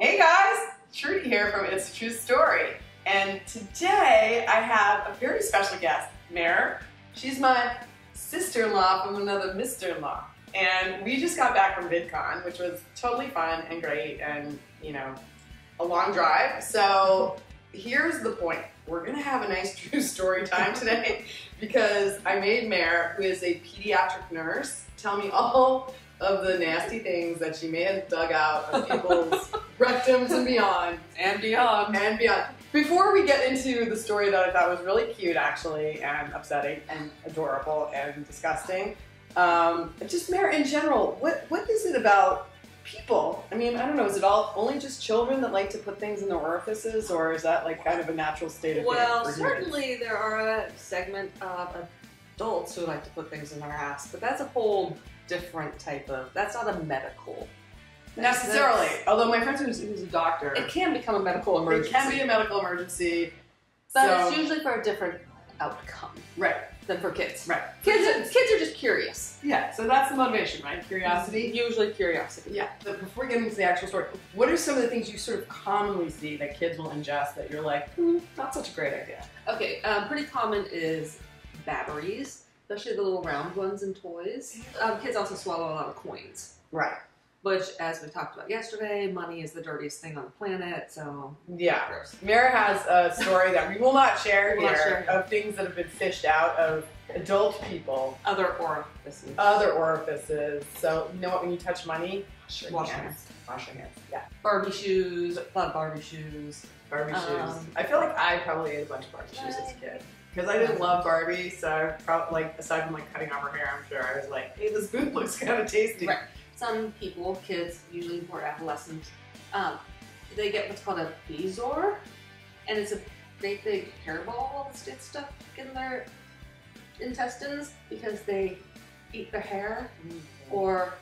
Hey guys, Trudy here from It's a True Story. And today I have a very special guest, Mare. She's my sister-in-law from another mister-in-law. And we just got back from VidCon, which was totally fun and great and, you know, a long drive. So here's the point. We're gonna have a nice true story time today because I made Mare, who is a pediatric nurse, tell me all of the nasty things that she may have dug out of people's rectums and beyond. And beyond. And beyond. Before we get into the story that I thought was really cute, actually, and upsetting, and adorable, and disgusting, just Mare in general, what is it about people? I mean, I don't know, is it all only just children that like to put things in their orifices, or is that like kind of a natural state of being? Well, certainly there are a segment of adults who like to put things in their ass, but that's a whole different type of, that's not a medical. Necessarily. Although my friend who's a doctor. It can become a medical emergency. It can be a medical emergency. But it's usually for a different outcome. Right. Than for kids. Right. Kids are just curious. Yeah, so that's the motivation, right? Curiosity. Usually curiosity. Yeah. But before we get into the actual story, what are some of the things you sort of commonly see that kids will ingest that you're like, not such a great idea? Okay, pretty common is batteries, especially the little round ones in toys. Kids also swallow a lot of coins. Right. Which, as we talked about yesterday, money is the dirtiest thing on the planet, so... Yeah. Mare has a story that we will not share here of things that have been fished out of adult people. Other orifices. Other orifices. So, you know what, when you touch money, wash your hands. Wash your hands. Yeah. Barbie shoes, a lot of Barbie shoes. Barbie shoes. I feel like I probably ate a bunch of Barbie shoes as a kid. Because I didn't love Barbie, so I probably, like, aside from like cutting off her hair, I'm sure I was like, hey, this food looks kind of tasty. Right. Some people, kids, usually more adolescents, they get what's called a bezoar, and it's a big hairball that gets stuck in their intestines because they eat their hair or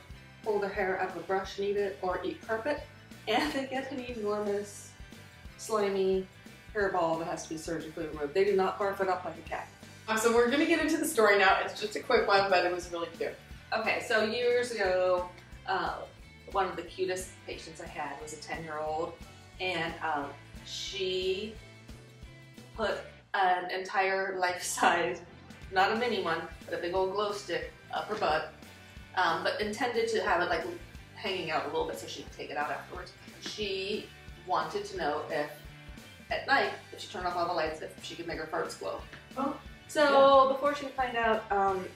pull their hair out of a brush and eat it, or eat carpet, and they get an enormous, slimy hairball that has to be surgically removed. They do not barf it up like a cat. So we're going to get into the story now. It's just a quick one, but it was really cute. Okay, so years ago, one of the cutest patients I had was a 10-year-old, and she put an entire life-size, not a mini one, but a big old glow stick up her butt, but intended to have it like hanging out a little bit so she could take it out afterwards. She wanted to know if, at night, if she turned off all the lights, if she could make her farts glow. Oh. So before she could find out,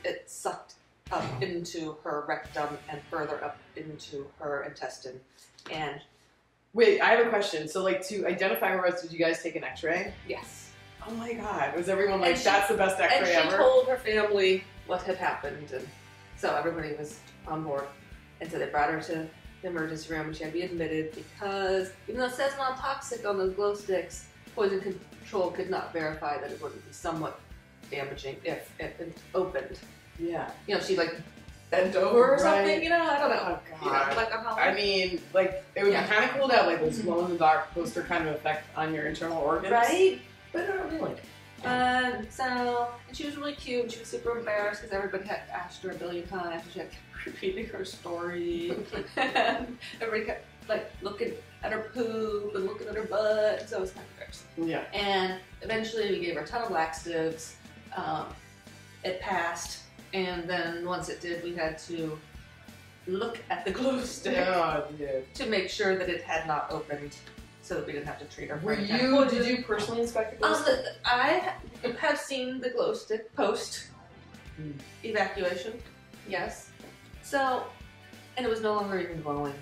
it sucked up into her rectum and further up into her intestine. And wait, I have a question. So, like, to identify her, did you guys take an X-ray? yes. Oh my God! Was everyone like, that's the best X-ray ever? And she told her family what had happened, and so everybody was on board. And so they brought her to the emergency room, and she had to be admitted because even though it says non-toxic on those glow sticks, poison control could not verify that it wouldn't be somewhat damaging if it opened. Yeah. You know, she like bent over or something, you know, I don't know. Oh, God. You know, like, I mean, like, it would be kind of cool to have like this glow-in-the-dark poster kind of effect on your internal organs. Right? But not really. And she was really cute. She was super embarrassed because everybody had asked her a billion times. She kept repeating her story. And everybody kept like looking at her poop and looking at her butt. So it was kind of embarrassing. Yeah. And eventually we gave her a ton of laxatives. It passed. And then once it did, we had to look at the glue stick to make sure that it had not opened, so that we didn't have to treat her. Did you personally inspect the glue stick? I have seen the glow stick post evacuation. Yes. So, and it was no longer even glowing.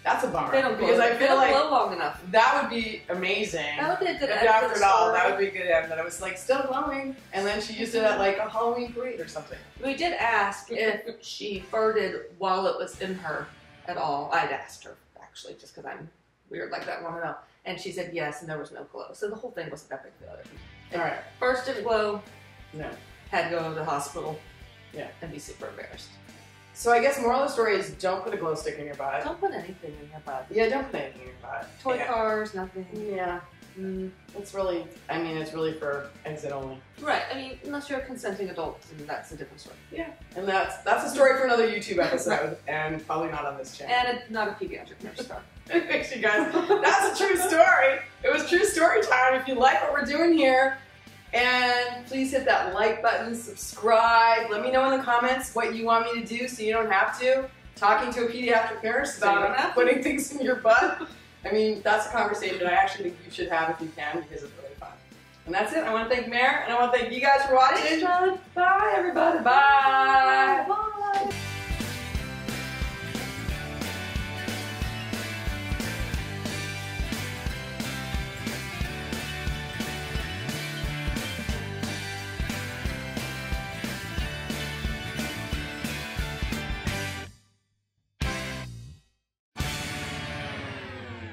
That's a bummer. They don't glow. Because I feel like glow long enough. that would be amazing. That would be a good end. After it all, that would be a good end. That it was like still glowing, and then she used it at like a Halloween parade or something. We did ask if she farted while it was in her at all. I'd asked her actually, just because I'm weird like that, I want to know. And she said yes, and there was no glow. So the whole thing wasn't that big of a deal. All right. First didn't glow. No. Had to go to the hospital. Yeah. And be super embarrassed. So I guess moral of the story is don't put a glow stick in your butt. Don't put anything in your butt. Yeah, don't put anything in your butt. Toy cars, nothing. Yeah. It's really, I mean, it's really for exit only. Right. I mean, unless you're a consenting adult, then that's a different story. Yeah. And that's a story for another YouTube episode, and probably not on this channel. And it's not a pediatric nurse star. Thanks, you guys. That's a true story. It was true story time. If you like what we're doing here, and please hit that like button, subscribe. Let me know in the comments what you want me to do so you don't have to. Talking to a pediatric nurse about putting things in your butt. I mean, that's a conversation I actually think you should have if you can, because it's really fun. And that's it. I want to thank Mare, and I want to thank you guys for watching. Thanks, John. Bye, everybody. Bye. Bye.